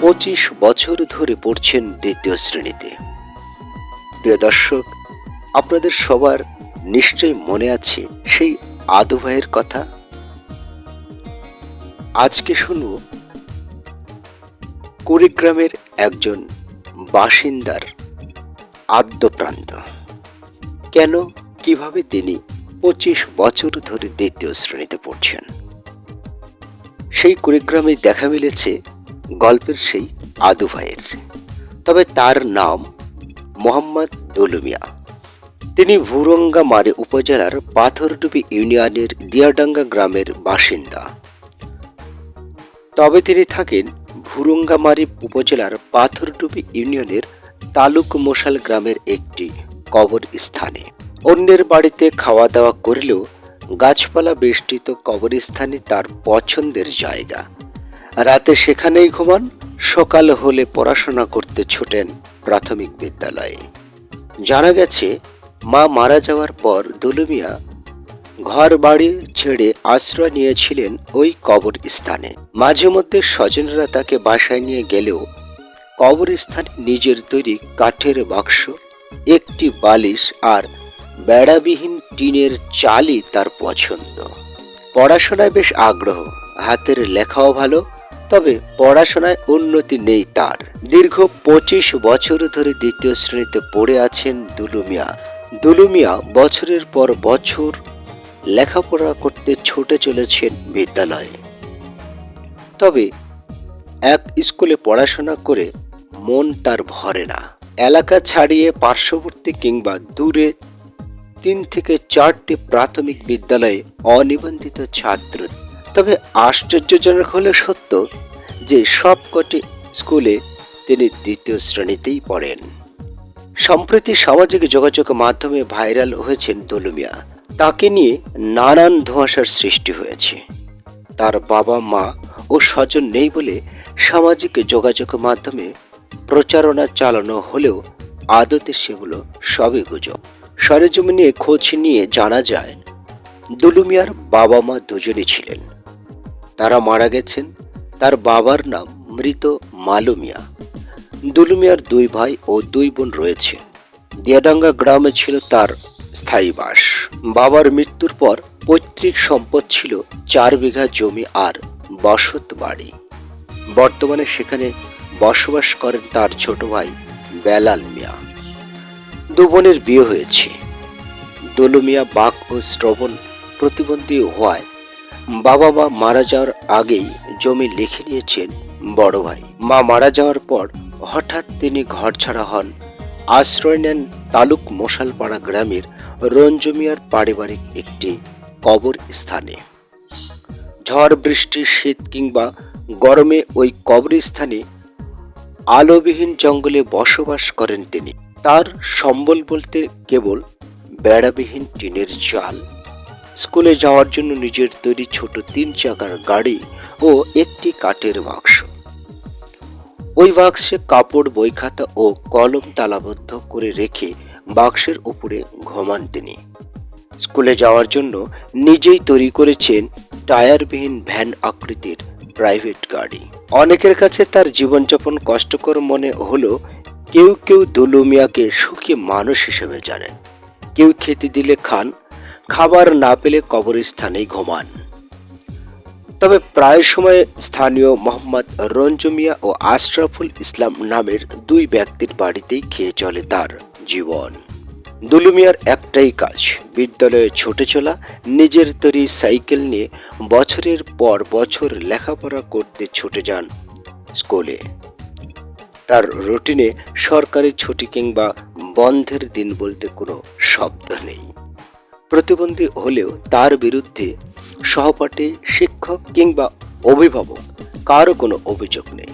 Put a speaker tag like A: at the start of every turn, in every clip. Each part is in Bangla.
A: 25 বছর ধরে পড়ছেন দ্বিতীয় শ্রেণীতে। প্রিয় দর্শক, আপনাদের সবার নিশ্চয়ই মনে আছে সেই আদু ভাইয়ের কথা। আজকে শুনব কুড়িগ্রামের একজন বাসিন্দার আদ্যপ্রান্ত। কেন, কিভাবে তিনি 25 বছর ধরে দ্বিতীয় শ্রেণীতে পড়ছেন। সেই কুড়িগ্রামে দেখা মিলেছে গল্পের সেই আদু ভাইয়ের। তবে তার নাম মোহাম্মদ দুলু মিয়া। তিনি ভুরঙ্গামারী উপজেলার পাথরডুবি ইউনিয়নের দিয়াডাঙ্গা গ্রামের বাসিন্দা। তবে তিনি থাকেন ভুরঙ্গামারী উপজেলার পাথরডুবি ইউনিয়নের তালুক মশাল গ্রামের একটি কবরস্থানে। অন্যের বাড়িতে খাওয়া দাওয়া করলেও গাছপালা বেষ্টিত কবরস্থানে তার পছন্দের জায়গা। রাতে সেখানেই ঘুমান, সকাল হলে পড়াশোনা করতে ছোটেন প্রাথমিক বিদ্যালয়ে। জানা গেছে, মা মারা যাওয়ার পর দুলু মিয়া ঘর বাড়ি ছেড়ে আশ্রয় নিয়েছিলেন ওই কবরস্থানে। মাঝে মধ্যে স্বজনরা তাকে বাসায় নিয়ে গেলেও কবরস্থানে নিজের তৈরি কাঠের বাক্স, একটি বালিশ আর বেড়াবিহীন টিনের চালই তার পছন্দ। পড়াশোনায় বেশ আগ্রহ, হাতের লেখাও ভালো, তবে পড়াশোনায় উন্নতি নেই তার। দীর্ঘ 25 বছর ধরে দ্বিতীয় শ্রেণীতে পড়ে আছেন দুলু মিয়া। দুলু মিয়া বছরের পর বছর লেখাপড়া করতে ছুটে চলেছেন বিদ্যালয়ে। তবে এক স্কুলে পড়াশোনা করে মন তার ভরে না। এলাকা ছাড়িয়ে পার্শ্ববর্তী কিংবা দূরে 3 থেকে 4টি প্রাথমিক বিদ্যালয়ে অনিবন্ধিত ছাত্র। তবে আশ্চর্যজনক হলে সত্য যে সবকটি স্কুলে তিনি দ্বিতীয় শ্রেণীতেই পড়েন। সম্প্রতি সামাজিক যোগাযোগ মাধ্যমে ভাইরাল হয়েছেন দুলু মিয়া। তাকে নিয়ে নানান ধোঁয়াশার সৃষ্টি হয়েছে। তার বাবা মা ও স্বজন নেই বলে সামাজিক যোগাযোগ মাধ্যমে প্রচারণা চালানো হলেও আদতে সেগুলো সবই গুজব। সরেজমিনে খোঁজ নিয়ে জানা যায়, দুলু মিয়ার বাবা মা দুজনই ছিলেন। তারা মারা গেছেন। তার বাবার নাম মৃত মালু মিয়া। দুলু মিয়ার 2 ভাই ও 2 বোন রয়েছে। দিয়াডাঙ্গা গ্রামে ছিল তার স্থায়ী বাস। বাবার মৃত্যুর পর পৈতৃক সম্পদ ছিল 4 বিঘা জমি আর বসত বাড়ি। বর্তমানে সেখানে বসবাস করেন তার ছোট ভাই বেলাল মিয়া। 2 বোনের বিয়ে হয়েছে। দুলু মিয়া বাক ও শ্রবণ প্রতিবন্ধী হওয়ায় বাবা মা মারা যাওয়ার আগেই জমি লিখে নিয়েছেন বড় ভাই। মা মারা যাওয়ার পর হঠাৎ তিনি ঘরছাড়া হন। আশ্রয় নেন তালুক মশালপাড়া গ্রামের রঞ্জু মিয়ার পারিবারিক একটি কবর স্থানে। ঝড় বৃষ্টি, শীত কিংবা গরমে ওই কবরস্থানে আলোবিহীন জঙ্গলে বসবাস করেন তিনি। তার সম্বল বলতে কেবল বেড়াবিহীন টিনের চাল, স্কুলে যাওয়ার জন্য নিজের তৈরি ছোট 3 চাকার গাড়ি ও একটি কাঠের বাক্স। ওই বাক্সে কাপড়, বই খাতা ও কলম তালাবদ্ধ করে রেখে বাক্সের উপরে ঘুমান তিনি। স্কুলে যাওয়ার জন্য নিজেই তৈরি করেছেন টায়ারবিহীন ভ্যান আকৃতির প্রাইভেট গাড়ি। অনেকের কাছে তার জীবনযাপন কষ্টকর মনে হলেও কেউ কেউ দুলু মিয়াকে সুখী মানুষ হিসেবে জানেন। কেউ খেতে দিলে খান, খাবার না পেলে কবরস্থানেই ঘুমান। তবে প্রায় সময় স্থানীয় মোহাম্মদ রঞ্জু মিয়া ও আশরাফুল ইসলাম নামের 2 ব্যক্তির বাড়িতেই খেয়ে চলে তার জীবন। দুলু মিয়ার একটাই কাজ, বিদ্যালয়ে ছুটে চলা, নিজের তৈরি সাইকেল নিয়ে বছরের পর বছর লেখাপড়া করতে ছুটে যান স্কুলে। তার রুটিনে সরকারি ছুটি কিংবা বন্ধের দিন বলতে কোনো শব্দ নেই। প্রতিবন্ধী হলেও তার বিরুদ্ধে সহপাঠী, শিক্ষক কিংবা অভিভাবক কারও কোনো অভিযোগ নেই।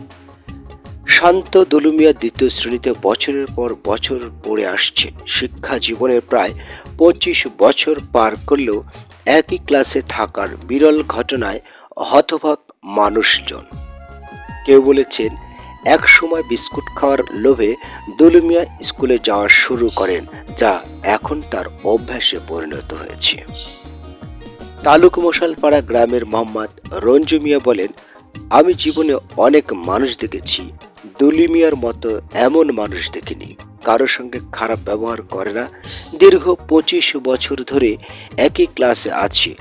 A: শান্ত দুলু মিয়া দ্বিতীয় শ্রেণীতে বছরের পর বছর পড়ে আসছে। শিক্ষা জীবনের প্রায় 25 বছর পার করলেও একই ক্লাসে থাকার বিরল ঘটনায় হতবাক মানুষজন। কেউ বলেছেন, এক সময় বিস্কুট খাওয়ার লোভে দুলু মিয়া স্কুলে যাওয়া শুরু করেন, যা এখন তার অভ্যাসে পরিণত হয়েছে। তালুক মশালপাড়া গ্রামের মোহাম্মদ রঞ্জু মিয়া বলেন, আমি জীবনে অনেক মানুষ দেখেছি, দুলি মিয়ার মতো এমন মানুষ দেখিনি। কারোর সঙ্গে খারাপ ব্যবহার করে না। দীর্ঘ 25 বছর ধরে একই ক্লাসে আছি।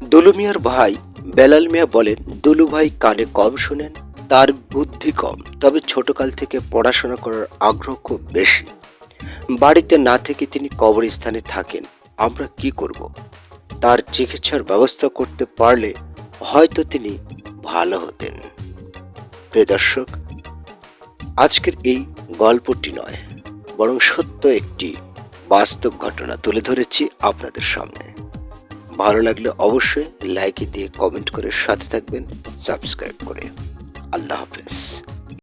A: দুলু মিয়ার ভাই বেলাল মিয়া বলেন, দুলু ভাই কানে কম শোনেন, তার বুদ্ধি কম, তবে ছোটকাল থেকে পড়াশোনা করার আগ্রহ খুব বেশি। বাড়িতে না থেকে তিনি কবরস্থানে থাকেন। আমরা কি করব? তার চিকিৎসার ব্যবস্থা করতে পারলে হয়তো তিনি ভালো হতেন। প্রিয় দর্শক, আজকের এই গল্পটি নয়, বরং সত্য একটি বাস্তব ঘটনা তুলে ধরেছি আপনাদের সামনে। ভালো লাগলে অবশ্যই লাইক দিয়ে কমেন্ট করে সাথে থাকবেন, সাবস্ক্রাইব করে। আল্লাহ হাফেজ।